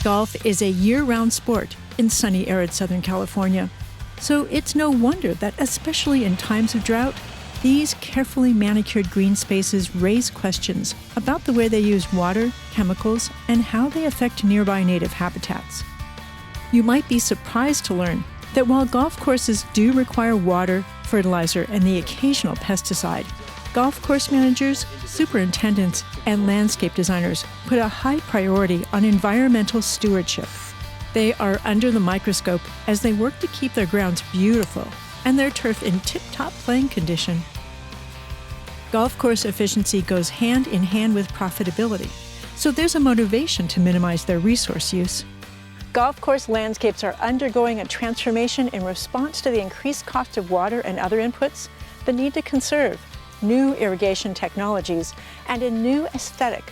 Golf is a year-round sport in sunny, arid Southern California. So it's no wonder that, especially in times of drought, these carefully manicured green spaces raise questions about the way they use water, chemicals, and how they affect nearby native habitats. You might be surprised to learn that while golf courses do require water, fertilizer, and the occasional pesticide, golf course managers, superintendents, and landscape designers put a high priority on environmental stewardship. They are under the microscope as they work to keep their grounds beautiful and their turf in tip-top playing condition. Golf course efficiency goes hand in hand with profitability, so there's a motivation to minimize their resource use. Golf course landscapes are undergoing a transformation in response to the increased cost of water and other inputs, the need to conserve, new irrigation technologies, and a new aesthetic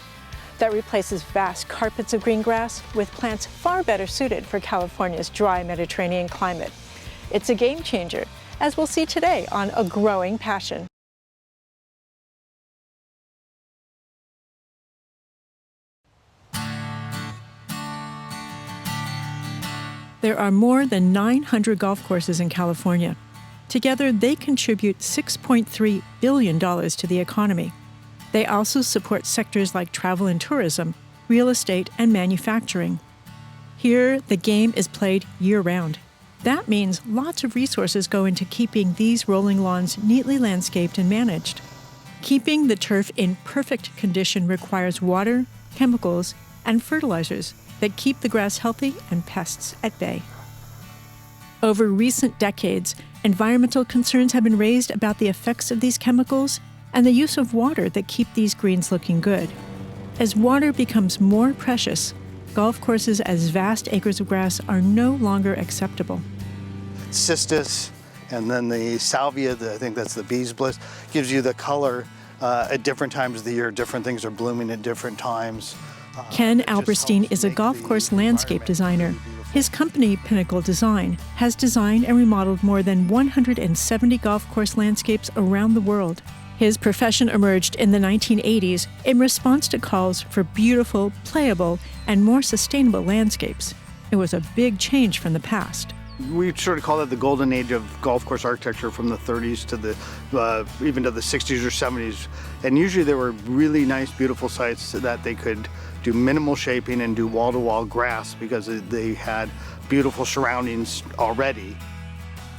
that replaces vast carpets of green grass with plants far better suited for California's dry Mediterranean climate. It's a game changer, as we'll see today on A Growing Passion. There are more than 900 golf courses in California. Together, they contribute $6.3 billion to the economy. They also support sectors like travel and tourism, real estate, and manufacturing. Here, the game is played year-round. That means lots of resources go into keeping these rolling lawns neatly landscaped and managed. Keeping the turf in perfect condition requires water, chemicals, and fertilizers that keep the grass healthy and pests at bay. Over recent decades, environmental concerns have been raised about the effects of these chemicals and the use of water that keep these greens looking good. As water becomes more precious, golf courses as vast acres of grass are no longer acceptable. Cistus and then the salvia, I think that's the bee's bliss, gives you the color at different times of the year. Different things are blooming at different times. Ken Alberstein is a golf course landscape designer. His company, Pinnacle Design, has designed and remodeled more than 170 golf course landscapes around the world. His profession emerged in the 1980s in response to calls for beautiful, playable, and more sustainable landscapes. It was a big change from the past. We sort of call it the golden age of golf course architecture, from the 30s to the even to the 60s or 70s. And usually there were really nice, beautiful sites that they could do minimal shaping and do wall-to-wall grass because they had beautiful surroundings already.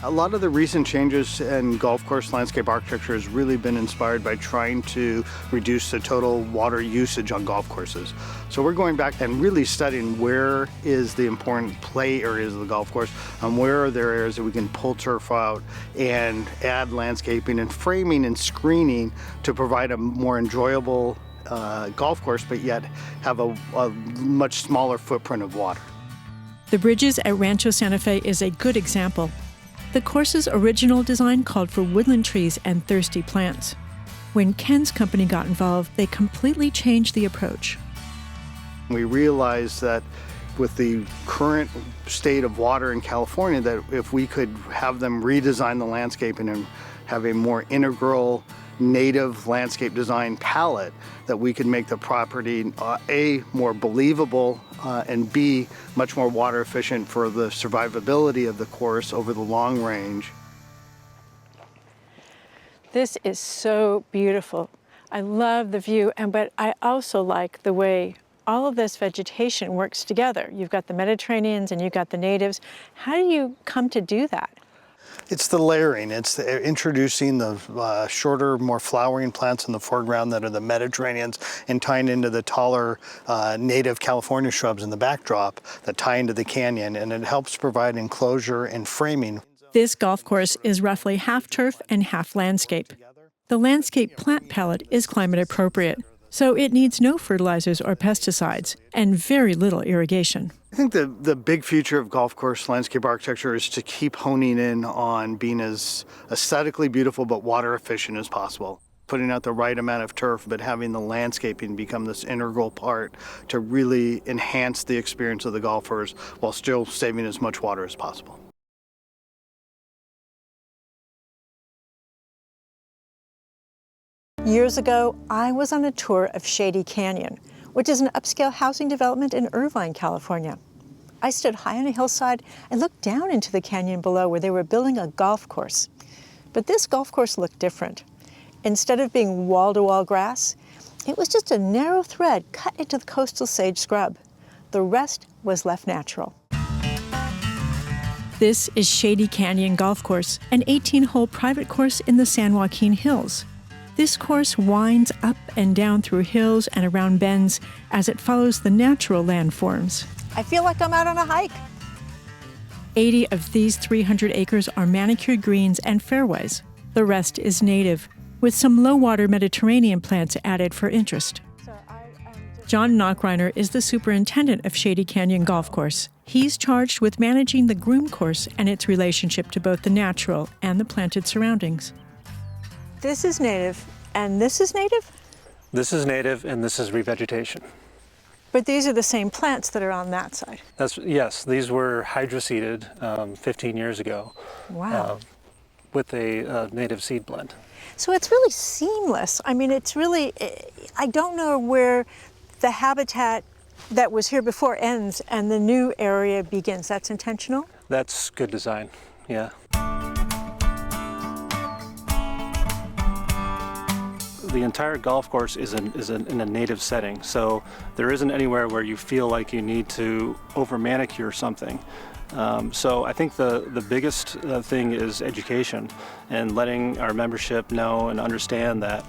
A lot of the recent changes in golf course landscape architecture has really been inspired by trying to reduce the total water usage on golf courses. So we're going back and really studying where is the important play areas of the golf course and where are there areas that we can pull turf out and add landscaping and framing and screening to provide a more enjoyable golf course, but yet have a much smaller footprint of water. The bridges at Rancho Santa Fe is a good example. The course's original design called for woodland trees and thirsty plants. When Ken's company got involved, they completely changed the approach. We realized that with the current state of water in California, that if we could have them redesign the landscaping and have a more integral native landscape design palette, that we could make the property A, more believable, and B, much more water efficient for the survivability of the course over the long range. This is so beautiful. I love the view, but I also like the way all of this vegetation works together. You've got the Mediterraneans and you've got the natives. How do you come to do that? It's the layering. It's introducing the shorter, more flowering plants in the foreground that are the Mediterraneans and tying into the taller native California shrubs in the backdrop that tie into the canyon, and it helps provide enclosure and framing. This golf course is roughly half turf and half landscape. The landscape plant palette is climate appropriate, so it needs no fertilizers or pesticides and very little irrigation. I think the big future of golf course landscape architecture is to keep honing in on being as aesthetically beautiful but water efficient as possible. Putting out the right amount of turf, but having the landscaping become this integral part to really enhance the experience of the golfers while still saving as much water as possible. Years ago, I was on a tour of Shady Canyon, which is an upscale housing development in Irvine, California. I stood high on a hillside and looked down into the canyon below where they were building a golf course. But this golf course looked different. Instead of being wall-to-wall grass, it was just a narrow thread cut into the coastal sage scrub. The rest was left natural. This is Shady Canyon Golf Course, an 18-hole private course in the San Joaquin Hills. This course winds up and down through hills and around bends as it follows the natural landforms. I feel like I'm out on a hike. 80 of these 300 acres are manicured greens and fairways. The rest is native, with some low-water Mediterranean plants added for interest. John Knockreiner is the superintendent of Shady Canyon Golf Course. He's charged with managing the groom course and its relationship to both the natural and the planted surroundings. This is native, and this is native? This is native, and this is revegetation. But these are the same plants that are on that side. Yes, these were hydroseeded 15 years ago. Wow. With a native seed blend. So it's really seamless. I mean, it's really, I don't know where the habitat that was here before ends and the new area begins. That's intentional? That's good design, yeah. The entire golf course is in a native setting, so there isn't anywhere where you feel like you need to over-manicure something. So I think the biggest thing is education and letting our membership know and understand that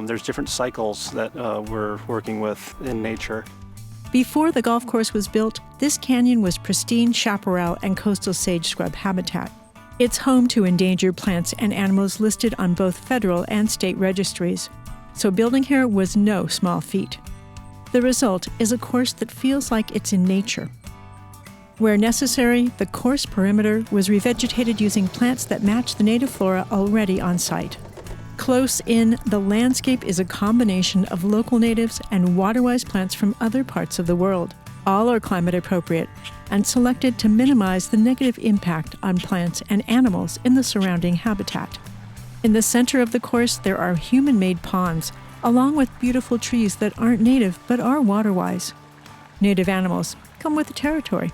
there's different cycles that we're working with in nature. Before the golf course was built, this canyon was pristine chaparral and coastal sage scrub habitat. It's home to endangered plants and animals listed on both federal and state registries, so building here was no small feat. The result is a course that feels like it's in nature. Where necessary, the course perimeter was revegetated using plants that match the native flora already on site. Close in, the landscape is a combination of local natives and water-wise plants from other parts of the world. All are climate appropriate and selected to minimize the negative impact on plants and animals in the surrounding habitat. In the center of the course, there are human-made ponds, along with beautiful trees that aren't native but are water-wise. Native animals come with the territory.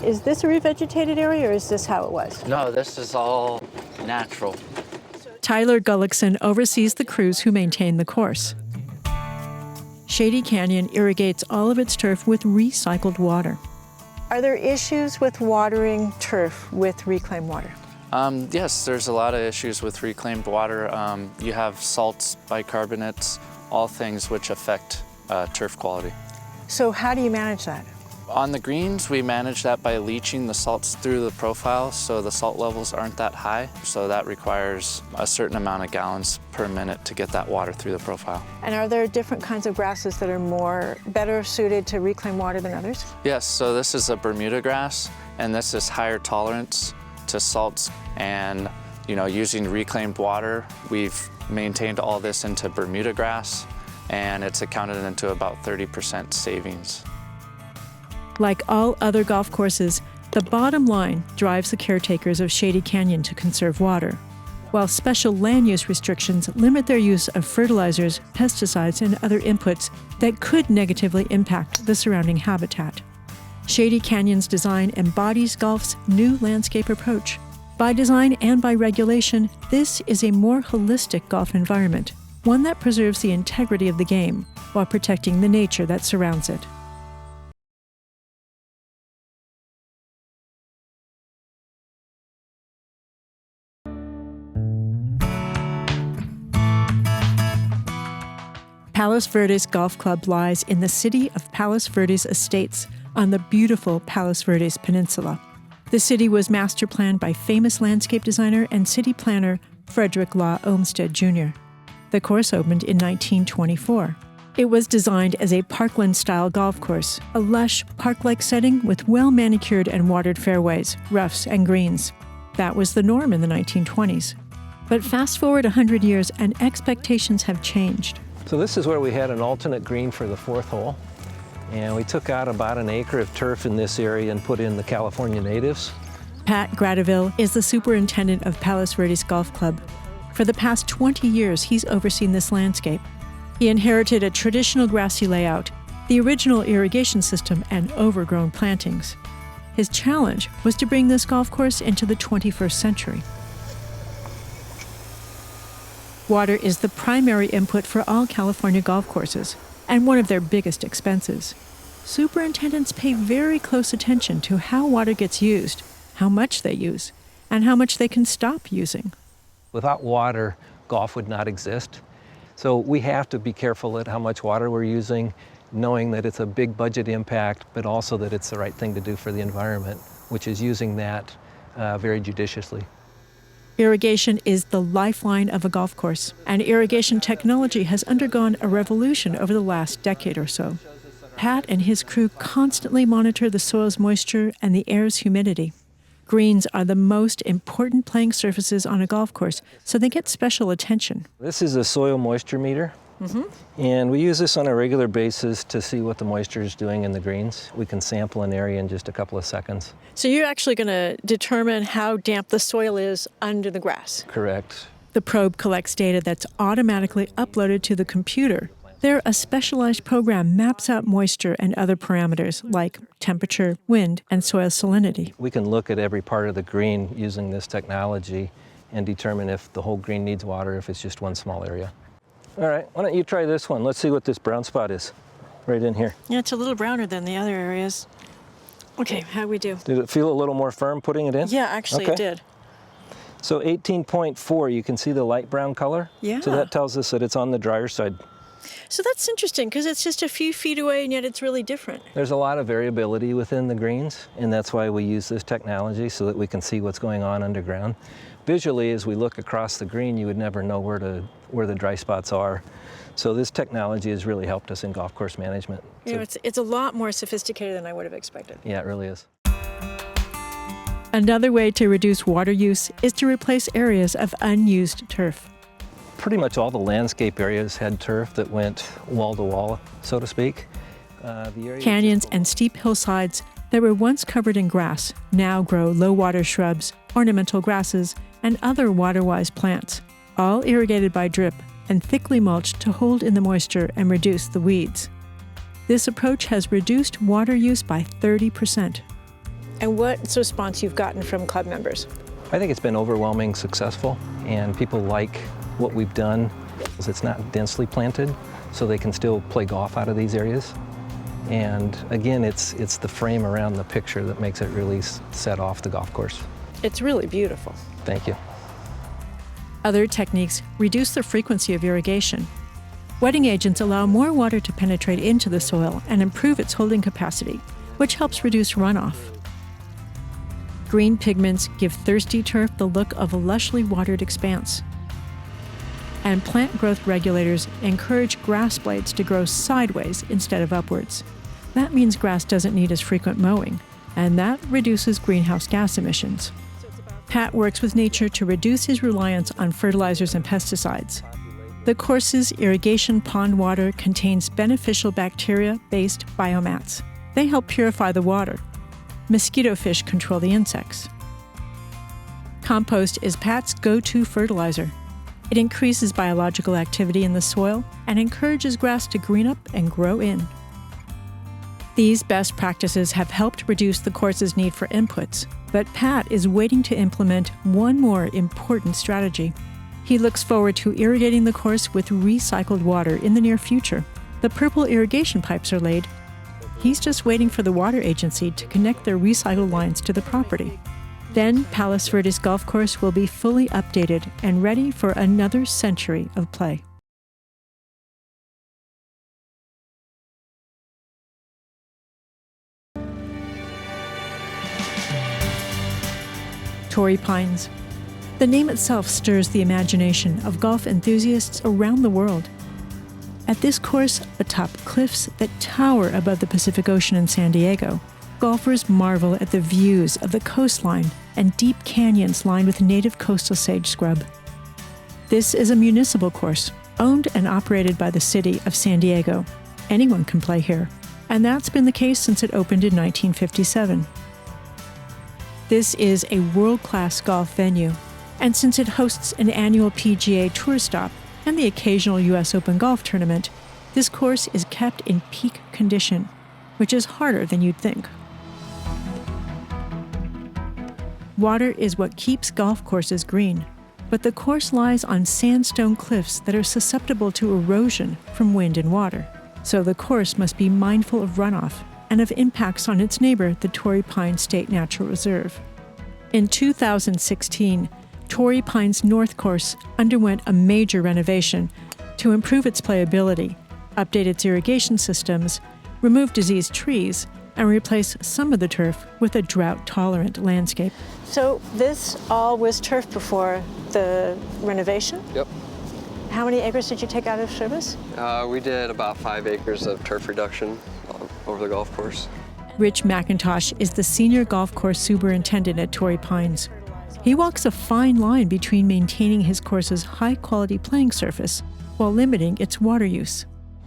Is this a revegetated area, or is this how it was? No, this is all natural. Tyler Gullickson oversees the crews who maintain the course. Shady Canyon irrigates all of its turf with recycled water. Are there issues with watering turf with reclaimed water? Yes, there's a lot of issues with reclaimed water. You have salts, bicarbonates, all things which affect turf quality. So how do you manage that? On the greens, we manage that by leaching the salts through the profile so the salt levels aren't that high. So that requires a certain amount of gallons per minute to get that water through the profile. And are there different kinds of grasses that are better suited to reclaim water than others? Yes, so this is a Bermuda grass, and this is higher tolerance to salts. And using reclaimed water, we've maintained all this into Bermuda grass, and it's accounted into about 30% savings. Like all other golf courses, the bottom line drives the caretakers of Shady Canyon to conserve water, while special land use restrictions limit their use of fertilizers, pesticides, and other inputs that could negatively impact the surrounding habitat. Shady Canyon's design embodies golf's new landscape approach. By design and by regulation, this is a more holistic golf environment, one that preserves the integrity of the game while protecting the nature that surrounds it. Palos Verdes Golf Club lies in the city of Palos Verdes Estates on the beautiful Palos Verdes Peninsula. The city was master planned by famous landscape designer and city planner Frederick Law Olmsted Jr. The course opened in 1924. It was designed as a parkland-style golf course, a lush, park-like setting with well-manicured and watered fairways, roughs, and greens. That was the norm in the 1920s. But fast forward 100 years and expectations have changed. So this is where we had an alternate green for the fourth hole. And we took out about an acre of turf in this area and put in the California natives. Pat Gradeville is the superintendent of Palos Verdes Golf Club. For the past 20 years, he's overseen this landscape. He inherited a traditional grassy layout, the original irrigation system, and overgrown plantings. His challenge was to bring this golf course into the 21st century. Water is the primary input for all California golf courses, and one of their biggest expenses. Superintendents pay very close attention to how water gets used, how much they use, and how much they can stop using. Without water, golf would not exist. So we have to be careful at how much water we're using, knowing that it's a big budget impact, but also that it's the right thing to do for the environment, which is using that very judiciously. Irrigation is the lifeline of a golf course, and irrigation technology has undergone a revolution over the last decade or so. Pat and his crew constantly monitor the soil's moisture and the air's humidity. Greens are the most important playing surfaces on a golf course, so they get special attention. This is a soil moisture meter, and we use this on a regular basis to see what the moisture is doing in the greens. We can sample an area in just a couple of seconds. So you're actually going to determine how damp the soil is under the grass. Correct. The probe collects data that's automatically uploaded to the computer. There, a specialized program maps out moisture and other parameters like temperature, wind, and soil salinity. We can look at every part of the green using this technology and determine if the whole green needs water, if it's just one small area. All right, why don't you try this one? Let's see what this brown spot is right in here. Yeah, it's a little browner than the other areas. Okay, how'd we do? Did it feel a little more firm putting it in? Yeah, actually it did. So 18.4, you can see the light brown color? Yeah. So that tells us that it's on the drier side. So that's interesting because it's just a few feet away and yet it's really different. There's a lot of variability within the greens, and that's why we use this technology so that we can see what's going on underground. Visually, as we look across the green, you would never know where the dry spots are. So this technology has really helped us in golf course management. You know, it's a lot more sophisticated than I would have expected. Yeah, it really is. Another way to reduce water use is to replace areas of unused turf. Pretty much all the landscape areas had turf that went wall to wall, so to speak. Canyons and steep hillsides that were once covered in grass now grow low-water shrubs, ornamental grasses, and other water-wise plants, all irrigated by drip and thickly mulched to hold in the moisture and reduce the weeds. This approach has reduced water use by 30%. And what's the response you've gotten from club members? I think it's been overwhelmingly successful, and people like what we've done. It's not densely planted, so they can still play golf out of these areas. And again, it's the frame around the picture that makes it really set off the golf course. It's really beautiful. Thank you. Other techniques reduce the frequency of irrigation. Wetting agents allow more water to penetrate into the soil and improve its holding capacity, which helps reduce runoff. Green pigments give thirsty turf the look of a lushly watered expanse. And plant growth regulators encourage grass blades to grow sideways instead of upwards. That means grass doesn't need as frequent mowing, and that reduces greenhouse gas emissions. Pat works with nature to reduce his reliance on fertilizers and pesticides. The course's irrigation pond water contains beneficial bacteria-based biomats. They help purify the water. Mosquito fish control the insects. Compost is Pat's go-to fertilizer. It increases biological activity in the soil and encourages grass to green up and grow in. These best practices have helped reduce the course's need for inputs, but Pat is waiting to implement one more important strategy. He looks forward to irrigating the course with recycled water in the near future. The purple irrigation pipes are laid. He's just waiting for the water agency to connect their recycled lines to the property. Then Palos Verdes Golf Course will be fully updated and ready for another century of play. Torrey Pines. The name itself stirs the imagination of golf enthusiasts around the world. At this course, atop cliffs that tower above the Pacific Ocean in San Diego, golfers marvel at the views of the coastline and deep canyons lined with native coastal sage scrub. This is a municipal course, owned and operated by the city of San Diego. Anyone can play here, and that's been the case since it opened in 1957. This is a world-class golf venue, and since it hosts an annual PGA Tour stop, and the occasional U.S. Open golf tournament, this course is kept in peak condition, which is harder than you'd think. Water is what keeps golf courses green, but the course lies on sandstone cliffs that are susceptible to erosion from wind and water. So the course must be mindful of runoff and of impacts on its neighbor, the Torrey Pines State Natural Reserve. In 2016, Torrey Pines North Course underwent a major renovation to improve its playability, update its irrigation systems, remove diseased trees, and replace some of the turf with a drought-tolerant landscape. So this all was turf before the renovation? Yep. How many acres did you take out of service? We did about 5 acres of turf reduction over the golf course. Rich McIntosh is the senior golf course superintendent at Torrey Pines. He walks a fine line between maintaining his course's high-quality playing surface while limiting its water use.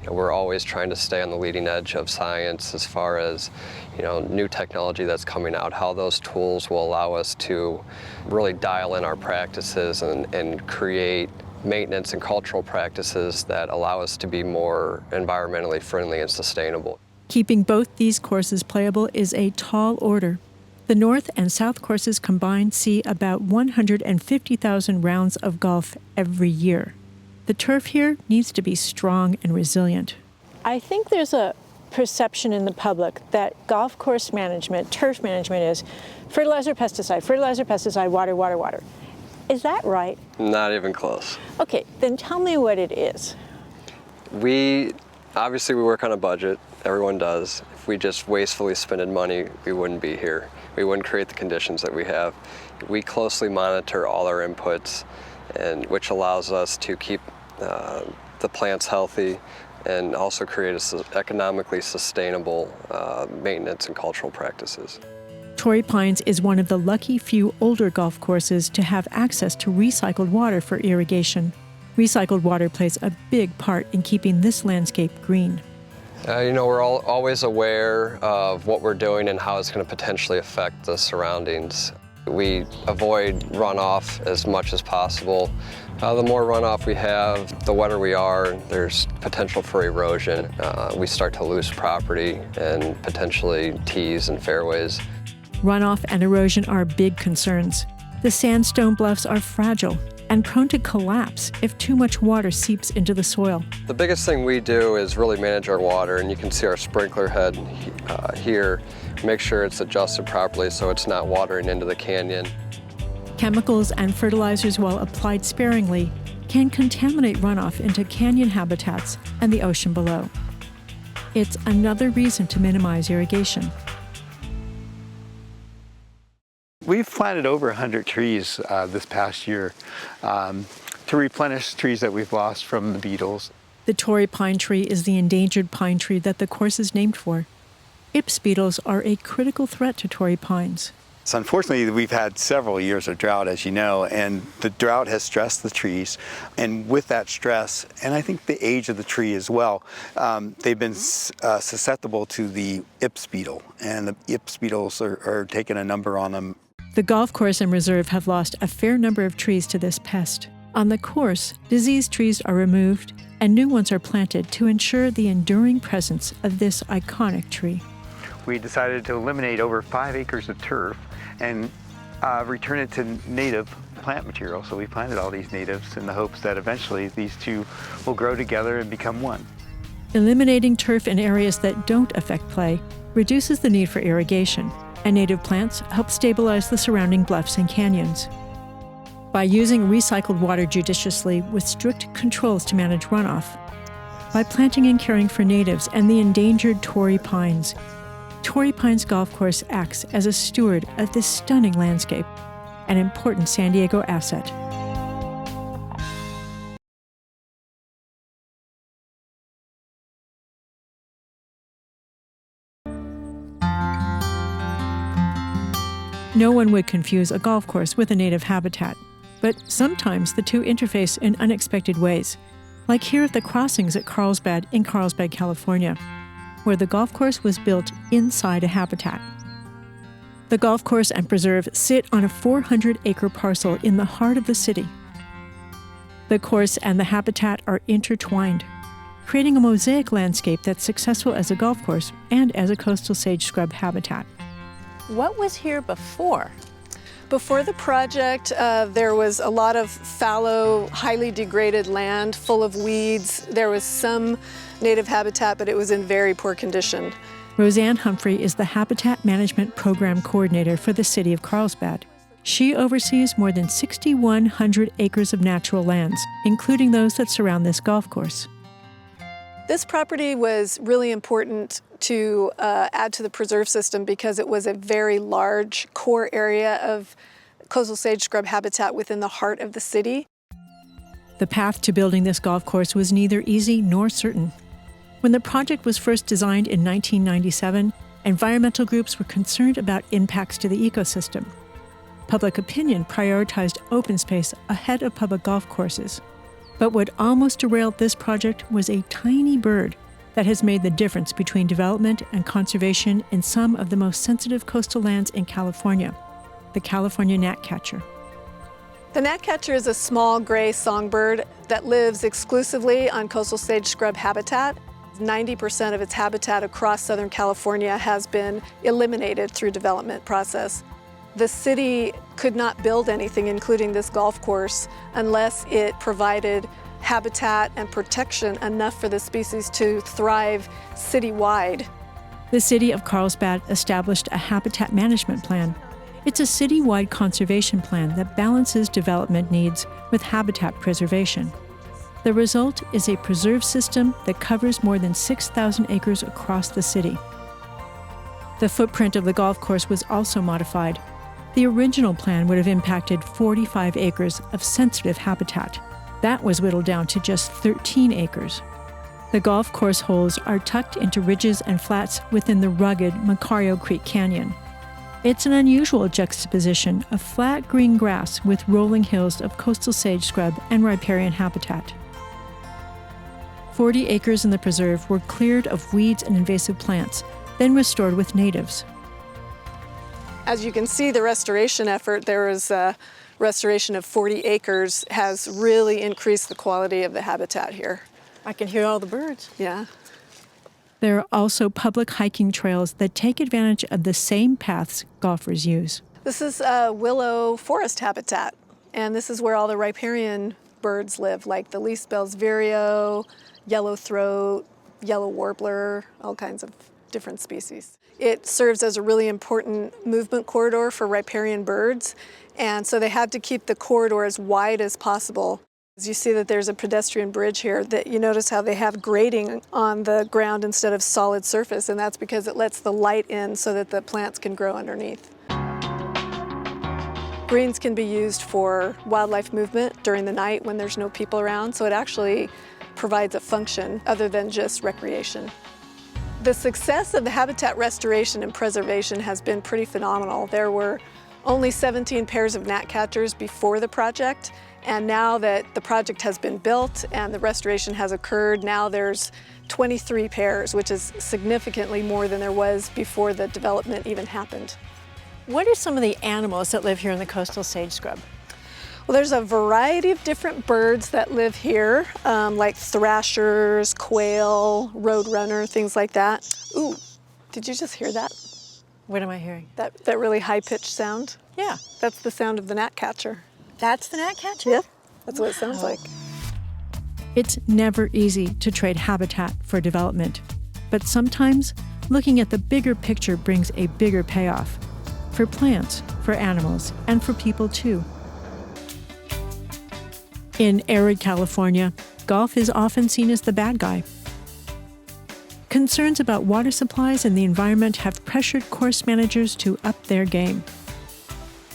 We're always trying to stay on the leading edge of science as far as, new technology that's coming out, how those tools will allow us to really dial in our practices and create maintenance and cultural practices that allow us to be more environmentally friendly and sustainable. Keeping both these courses playable is a tall order. The North and South courses combined see about 150,000 rounds of golf every year. The turf here needs to be strong and resilient. I think there's a perception in the public that golf course management, turf management is fertilizer, pesticide, water, water, water. Is that right? Not even close. Okay, then tell me what it is. Obviously we work on a budget, everyone does. If we just wastefully spended money, we wouldn't be here. We wouldn't create the conditions that we have. We closely monitor all our inputs, which allows us to keep the plants healthy and also create economically sustainable maintenance and cultural practices. Torrey Pines is one of the lucky few older golf courses to have access to recycled water for irrigation. Recycled water plays a big part in keeping this landscape green. We're always aware of what we're doing and how it's going to potentially affect the surroundings. We avoid runoff as much as possible. The more runoff we have, the wetter we are, there's potential for erosion. We start to lose property and potentially tees and fairways. Runoff and erosion are big concerns. The sandstone bluffs are fragile and prone to collapse if too much water seeps into the soil. The biggest thing we do is really manage our water, and you can see our sprinkler head here. Make sure it's adjusted properly so it's not watering into the canyon. Chemicals and fertilizers, while applied sparingly, can contaminate runoff into canyon habitats and the ocean below. It's another reason to minimize irrigation. We've planted over 100 trees this past year to replenish trees that we've lost from the beetles. The Torrey pine tree is the endangered pine tree that the course is named for. Ips beetles are a critical threat to Torrey pines. So unfortunately, we've had several years of drought, as you know, and the drought has stressed the trees. And with that stress, and I think the age of the tree as well, they've been susceptible to the Ips beetle, and the Ips beetles are taking a number on them. The golf course and reserve have lost a fair number of trees to this pest. On the course, diseased trees are removed and new ones are planted to ensure the enduring presence of this iconic tree. We decided to eliminate over 5 acres of turf and return it to native plant material. So we planted all these natives in the hopes that eventually these two will grow together and become one. Eliminating turf in areas that don't affect play reduces the need for irrigation, and native plants help stabilize the surrounding bluffs and canyons. By using recycled water judiciously with strict controls to manage runoff, by planting and caring for natives and the endangered Torrey pines, Torrey Pines Golf Course acts as a steward of this stunning landscape, an important San Diego asset. No one would confuse a golf course with a native habitat, but sometimes the two interface in unexpected ways, like here at the crossings at Carlsbad in Carlsbad, California, where the golf course was built inside a habitat. The golf course and preserve sit on a 400-acre parcel in the heart of the city. The course and the habitat are intertwined, creating a mosaic landscape that's successful as a golf course and as a coastal sage scrub habitat. What was here before? Before the project, there was a lot of fallow, highly degraded land full of weeds. There was some native habitat, but it was in very poor condition. Roseanne Humphrey is the Habitat Management Program Coordinator for the City of Carlsbad. She oversees more than 6,100 acres of natural lands, including those that surround this golf course. This property was really important to add to the preserve system because it was a very large core area of coastal sage scrub habitat within the heart of the city. The path to building this golf course was neither easy nor certain. When the project was first designed in 1997, environmental groups were concerned about impacts to the ecosystem. Public opinion prioritized open space ahead of public golf courses. But what almost derailed this project was a tiny bird that has made the difference between development and conservation in some of the most sensitive coastal lands in California, the California gnatcatcher. The gnatcatcher is a small gray songbird that lives exclusively on coastal sage scrub habitat. 90% of its habitat across Southern California has been eliminated through development process. The city could not build anything, including this golf course, unless it provided habitat and protection enough for the species to thrive citywide. The city of Carlsbad established a habitat management plan. It's a citywide conservation plan that balances development needs with habitat preservation. The result is a preserve system that covers more than 6,000 acres across the city. The footprint of the golf course was also modified. The original plan would have impacted 45 acres of sensitive habitat. That was whittled down to just 13 acres. The golf course holes are tucked into ridges and flats within the rugged Macario Creek Canyon. It's an unusual juxtaposition of flat green grass with rolling hills of coastal sage scrub and riparian habitat. 40 acres in the preserve were cleared of weeds and invasive plants, then restored with natives. As you can see, the restoration effort, there was a restoration of 40 acres, has really increased the quality of the habitat here. I can hear all the birds. Yeah. There are also public hiking trails that take advantage of the same paths golfers use. This is willow forest habitat, and this is where all the riparian birds live, like the least-bill's vireo, yellowthroat, yellow warbler, all kinds of different species. It serves as a really important movement corridor for riparian birds, and so they had to keep the corridor as wide as possible. As you see that there's a pedestrian bridge here, that you notice how they have grading on the ground instead of solid surface, and that's because it lets the light in so that the plants can grow underneath. Greens can be used for wildlife movement during the night when there's no people around, so it actually provides a function other than just recreation. The success of the habitat restoration and preservation has been pretty phenomenal. There were only 17 pairs of gnatcatchers before the project, and now that the project has been built and the restoration has occurred, now there's 23 pairs, which is significantly more than there was before the development even happened. What are some of the animals that live here in the coastal sage scrub? Well, there's a variety of different birds that live here, like thrashers, quail, roadrunner, things like that. Ooh, did you just hear that? What am I hearing? That really high-pitched sound? Yeah. That's the sound of the gnatcatcher. That's the gnatcatcher? Yeah, that's what it sounds like. It's never easy to trade habitat for development, but sometimes looking at the bigger picture brings a bigger payoff for plants, for animals, and for people too. In arid California, golf is often seen as the bad guy. Concerns about water supplies and the environment have pressured course managers to up their game.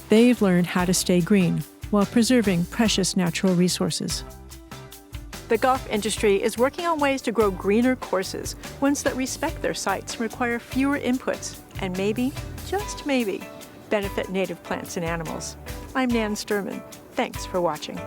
They've learned how to stay green while preserving precious natural resources. The golf industry is working on ways to grow greener courses, ones that respect their sites, require fewer inputs, and maybe, just maybe, benefit native plants and animals. I'm Nan Sterman. Thanks for watching.